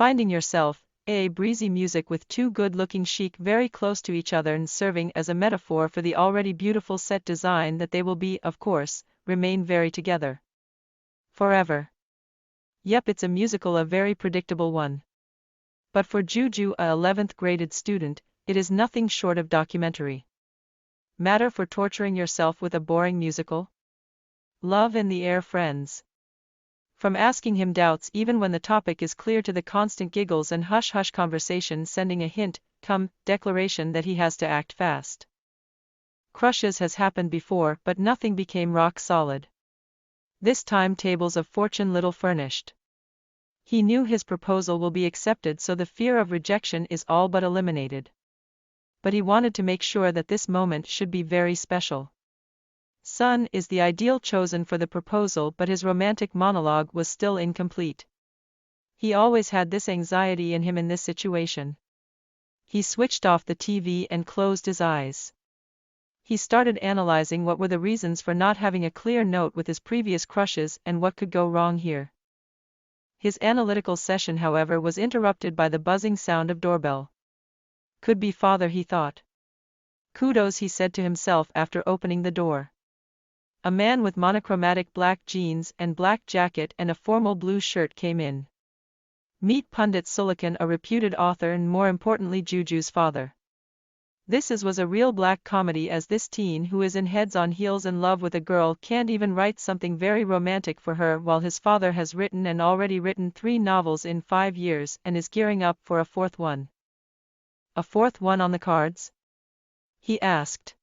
finding yourself, breezy music with two good-looking chic very close to each other and serving as a metaphor for the already beautiful set design that they will be, of course, remain very together. Forever. Yep, it's a musical, a very predictable one. But for Juju, a 11th graded student, it is nothing short of documentary. Matter for torturing yourself with a boring musical? Love in the air, friends. From asking him doubts even when the topic is clear to the constant giggles and hush-hush conversation sending a hint, declaration that he has to act fast. Crushes has happened before, but nothing became rock solid. This time tables of fortune little furnished. He knew his proposal will be accepted, so the fear of rejection is all but eliminated. But he wanted to make sure that this moment should be very special. Sun is the ideal chosen for the proposal, but his romantic monologue was still incomplete. He always had this anxiety in him in this situation. He switched off the TV and closed his eyes. He started analyzing what were the reasons for not having a clear note with his previous crushes and what could go wrong here. His analytical session, however, was interrupted by the buzzing sound of doorbell. Could be father, he thought. Kudos, he said to himself after opening the door. A man with monochromatic black jeans and black jacket and a formal blue shirt came in. Meet Pundit Sulikan, a reputed author and more importantly Juju's father. This was a real black comedy, as this teen who is in heads on heels in love with a girl can't even write something very romantic for her, while his father has written and already written 3 novels in 5 years and is gearing up for a 4th one. A 4th one on the cards? He asked.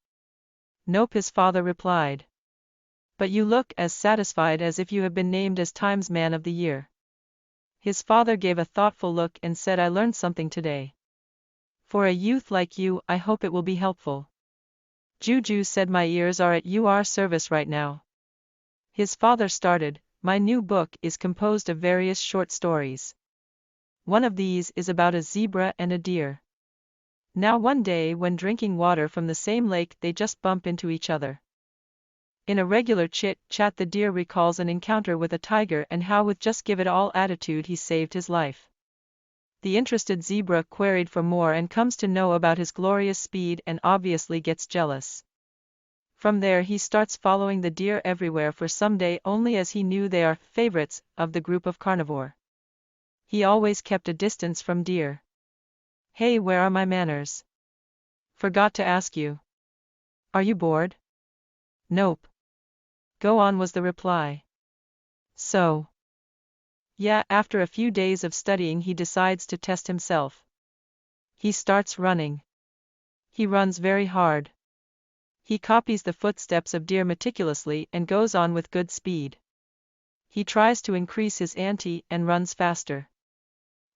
Nope, his father replied. But you look as satisfied as if you have been named as Times Man of the Year. His father gave a thoughtful look and said, I learned something today. For a youth like you, I hope it will be helpful. Juju said, my ears are at your service right now. His father started, my new book is composed of various short stories. One of these is about a zebra and a deer. Now one day when drinking water from the same lake they just bump into each other. In a regular chit-chat the deer recalls an encounter with a tiger and how with just give it all attitude he saved his life. The interested zebra queried for more and comes to know about his glorious speed and obviously gets jealous. From there he starts following the deer everywhere for some day, only as he knew they are favorites of the group of carnivore. He always kept a distance from deer. Hey, where are my manners? Forgot to ask you. Are you bored? Nope. Go on, was the reply. So. Yeah, after a few days of studying he decides to test himself. He starts running. He runs very hard. He copies the footsteps of deer meticulously and goes on with good speed. He tries to increase his ante and runs faster.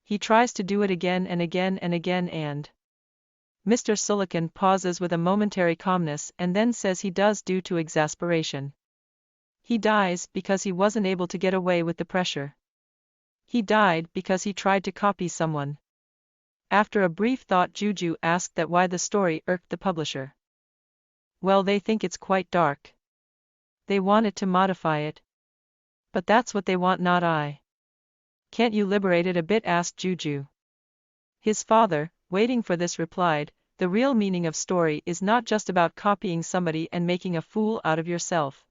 He tries to do it again and again and again and Mr. Sulikan pauses with a momentary calmness and then says he does due to exasperation. He dies because he wasn't able to get away with the pressure. He died because he tried to copy someone. After a brief thought Juju asked that why the story irked the publisher. Well, they think it's quite dark. They wanted to modify it. But that's what they want, not I. Can't you liberate it a bit, asked Juju. His father, waiting for this, replied, the real meaning of story is not just about copying somebody and making a fool out of yourself.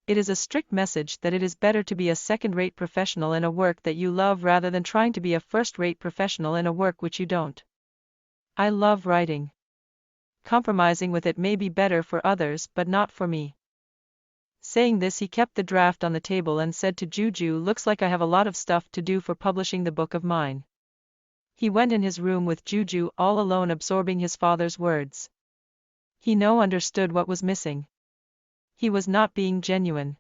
It is a strict message that it is better to be a second-rate professional in a work that you love rather than trying to be a first-rate professional in a work which you don't. I love writing. Compromising with it may be better for others but not for me. Saying this he kept the draft on the table and said to Juju, looks like I have a lot of stuff to do for publishing the book of mine. He went in his room with Juju all alone, absorbing his father's words. He understood what was missing. He was not being genuine.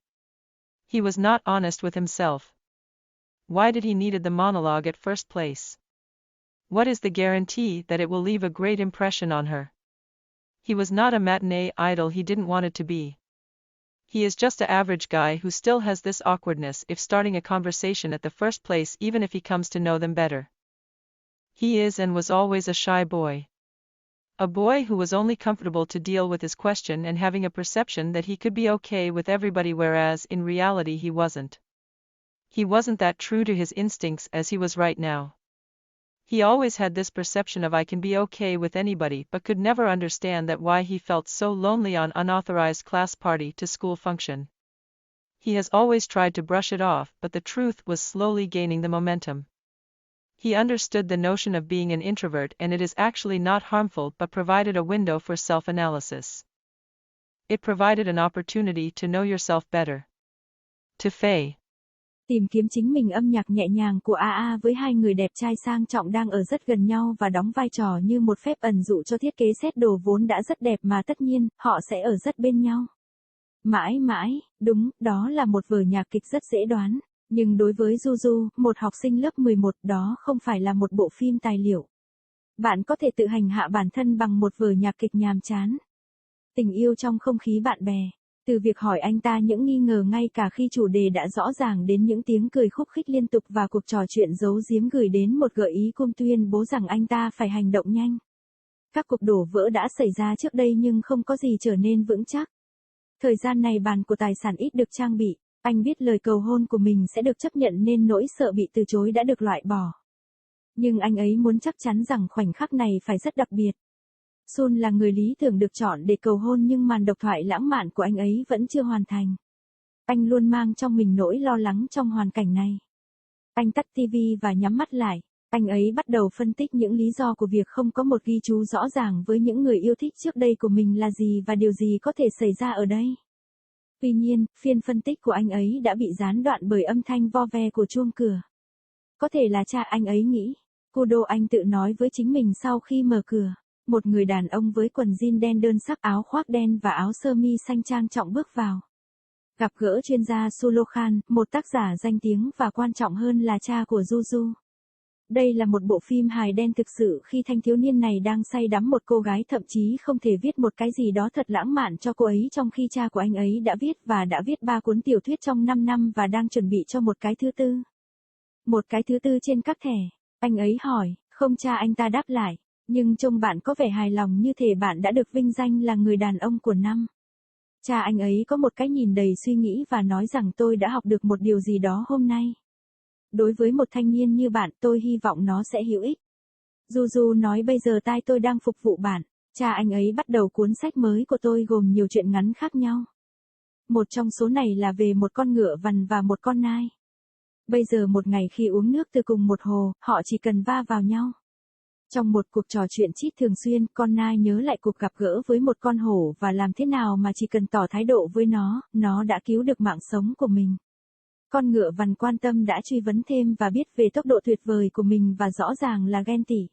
He was not honest with himself. Why did he needed the monologue at first place? What is the guarantee that it will leave a great impression on her? He was not a matinee idol, he didn't want it to be. He is just an average guy who still has this awkwardness if starting a conversation at the first place, even if he comes to know them better. He is and was always a shy boy. A boy who was only comfortable to deal with his question and having a perception that he could be okay with everybody, whereas in reality he wasn't. He wasn't that true to his instincts as he was right now. He always had this perception of I can be okay with anybody but could never understand that why he felt so lonely on unauthorized class party to school function. He has always tried to brush it off, but the truth was slowly gaining the momentum. He understood the notion of being an introvert, and it is actually not harmful but provided a window for self-analysis. It provided an opportunity to know yourself better. To Faye. Tìm kiếm chính mình. Âm nhạc nhẹ nhàng của AA với hai người đẹp trai sang trọng đang ở rất gần nhau và đóng vai trò như một phép ẩn dụ cho thiết kế set đồ vốn đã rất đẹp mà tất nhiên, họ sẽ ở rất bên nhau. Mãi mãi, đúng, đó là một vở nhạc kịch rất dễ đoán. Nhưng đối với Juju, một học sinh lớp 11, đó không phải là một bộ phim tài liệu. Bạn có thể tự hành hạ bản thân bằng một vở nhạc kịch nhàm chán. Tình yêu trong không khí bạn bè. Từ việc hỏi anh ta những nghi ngờ ngay cả khi chủ đề đã rõ ràng đến những tiếng cười khúc khích liên tục và cuộc trò chuyện giấu giếm gửi đến một gợi ý cung tuyên bố rằng anh ta phải hành động nhanh. Các cuộc đổ vỡ đã xảy ra trước đây nhưng không có gì trở nên vững chắc. Thời gian này bàn của tài sản ít được trang bị. Anh biết lời cầu hôn của mình sẽ được chấp nhận nên nỗi sợ bị từ chối đã được loại bỏ. Nhưng anh ấy muốn chắc chắn rằng khoảnh khắc này phải rất đặc biệt. Sun là người lý tưởng được chọn để cầu hôn nhưng màn độc thoại lãng mạn của anh ấy vẫn chưa hoàn thành. Anh luôn mang trong mình nỗi lo lắng trong hoàn cảnh này. Anh tắt TV và nhắm mắt lại. Anh ấy bắt đầu phân tích những lý do của việc không có một ghi chú rõ ràng với những người yêu thích trước đây của mình là gì và điều gì có thể xảy ra ở đây. Tuy nhiên, phiên phân tích của anh ấy đã bị gián đoạn bởi âm thanh vo ve của chuông cửa. Có thể là cha anh ấy nghĩ. Kudo, anh tự nói với chính mình sau khi mở cửa. Một người đàn ông với quần jean đen đơn sắc, áo khoác đen và áo sơ mi xanh trang trọng bước vào. Gặp gỡ chuyên gia Sulo Khan, một tác giả danh tiếng và quan trọng hơn là cha của Juju. Đây là một bộ phim hài đen thực sự khi thanh thiếu niên này đang say đắm một cô gái, thậm chí không thể viết một cái gì đó thật lãng mạn cho cô ấy trong khi cha của anh ấy đã viết và đã viết 3 cuốn tiểu thuyết trong 5 năm và đang chuẩn bị cho một cái thứ tư. Một cái thứ tư trên các thẻ. Anh ấy hỏi, không, cha anh ta đáp lại. Nhưng trông bạn có vẻ hài lòng như thể bạn đã được vinh danh là người đàn ông của năm. Cha anh ấy có một cái nhìn đầy suy nghĩ và nói rằng tôi đã học được một điều gì đó hôm nay. Đối với một thanh niên như bạn, tôi hy vọng nó sẽ hữu ích. Juju nói, bây giờ tai tôi đang phục vụ bạn. Cha anh ấy bắt đầu cuốn sách mới của tôi gồm nhiều truyện ngắn khác nhau. Một trong số này là về một con ngựa vằn và một con nai. Bây giờ một ngày khi uống nước từ cùng một hồ, họ chỉ cần va vào nhau. Trong một cuộc trò chuyện chít thường xuyên, con nai nhớ lại cuộc gặp gỡ với một con hổ và làm thế nào mà chỉ cần tỏ thái độ với nó đã cứu được mạng sống của mình. Con ngựa vằn quan tâm đã truy vấn thêm và biết về tốc độ tuyệt vời của mình và rõ ràng là ghen tị.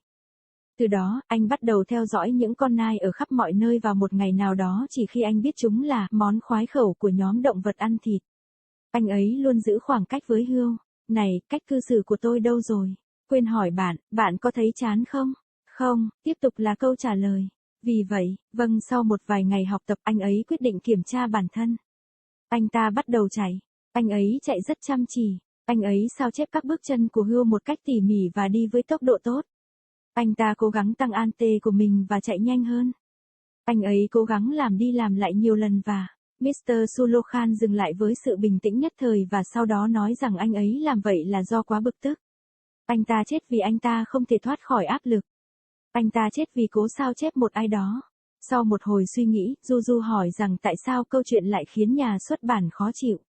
Từ đó, anh bắt đầu theo dõi những con nai ở khắp mọi nơi vào một ngày nào đó chỉ khi anh biết chúng là món khoái khẩu của nhóm động vật ăn thịt. Anh ấy luôn giữ khoảng cách với hươu. Này, cách cư xử của tôi đâu rồi? Quên hỏi bạn, bạn có thấy chán không? Không, tiếp tục là câu trả lời. Vì vậy, vâng, sau một vài ngày học tập anh ấy quyết định kiểm tra bản thân. Anh ta bắt đầu chạy. Anh ấy chạy rất chăm chỉ. Anh ấy sao chép các bước chân của hươu một cách tỉ mỉ và đi với tốc độ tốt. Anh ta cố gắng tăng ante của mình và chạy nhanh hơn. Anh ấy cố gắng làm đi làm lại nhiều lần và Mr. Sulokhan dừng lại với sự bình tĩnh nhất thời và sau đó nói rằng anh ấy làm vậy là do quá bực tức. Anh ta chết vì anh ta không thể thoát khỏi áp lực. Anh ta chết vì cố sao chép một ai đó. Sau một hồi suy nghĩ, Juju hỏi rằng tại sao câu chuyện lại khiến nhà xuất bản khó chịu.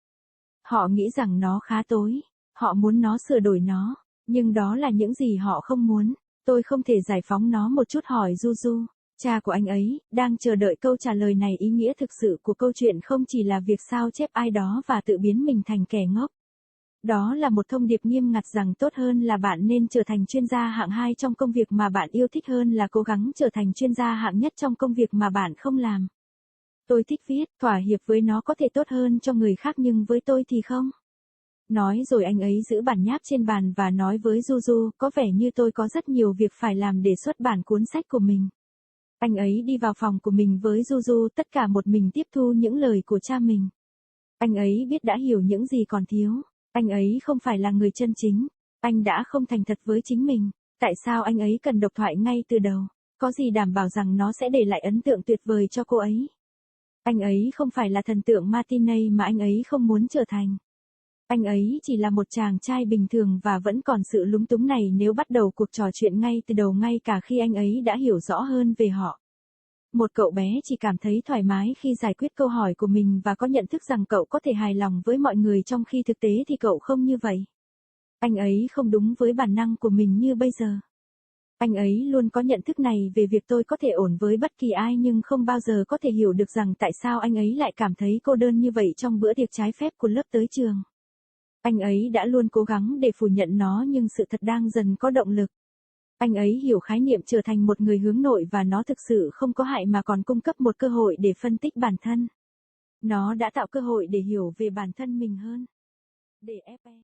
Họ nghĩ rằng nó khá tối. Họ muốn nó sửa đổi nó. Nhưng đó là những gì họ không muốn. Tôi không thể giải phóng nó một chút, hỏi Juju. Cha của anh ấy, đang chờ đợi câu trả lời này. Ý nghĩa thực sự của câu chuyện không chỉ là việc sao chép ai đó và tự biến mình thành kẻ ngốc. Đó là một thông điệp nghiêm ngặt rằng tốt hơn là bạn nên trở thành chuyên gia hạng 2 trong công việc mà bạn yêu thích hơn là cố gắng trở thành chuyên gia hạng nhất trong công việc mà bạn không làm. Tôi thích viết, thỏa hiệp với nó có thể tốt hơn cho người khác nhưng với tôi thì không. Nói rồi anh ấy giữ bản nháp trên bàn và nói với Juju, có vẻ như tôi có rất nhiều việc phải làm để xuất bản cuốn sách của mình. Anh ấy đi vào phòng của mình với Juju, tất cả một mình tiếp thu những lời của cha mình. Anh ấy biết đã hiểu những gì còn thiếu. Anh ấy không phải là người chân chính. Anh đã không thành thật với chính mình. Tại sao anh ấy cần độc thoại ngay từ đầu? Có gì đảm bảo rằng nó sẽ để lại ấn tượng tuyệt vời cho cô ấy? Anh ấy không phải là thần tượng Martinez mà anh ấy không muốn trở thành. Anh ấy chỉ là một chàng trai bình thường và vẫn còn sự lúng túng này nếu bắt đầu cuộc trò chuyện ngay từ đầu, ngay cả khi anh ấy đã hiểu rõ hơn về họ. Một cậu bé chỉ cảm thấy thoải mái khi giải quyết câu hỏi của mình và có nhận thức rằng cậu có thể hài lòng với mọi người, trong khi thực tế thì cậu không như vậy. Anh ấy không đúng với bản năng của mình như bây giờ. Anh ấy luôn có nhận thức này về việc tôi có thể ổn với bất kỳ ai, nhưng không bao giờ có thể hiểu được rằng tại sao anh ấy lại cảm thấy cô đơn như vậy trong bữa tiệc trái phép của lớp tới trường. Anh ấy đã luôn cố gắng để phủ nhận nó, nhưng sự thật đang dần có động lực. Anh ấy hiểu khái niệm trở thành một người hướng nội và nó thực sự không có hại mà còn cung cấp một cơ hội để phân tích bản thân. Nó đã tạo cơ hội để hiểu về bản thân mình hơn. Để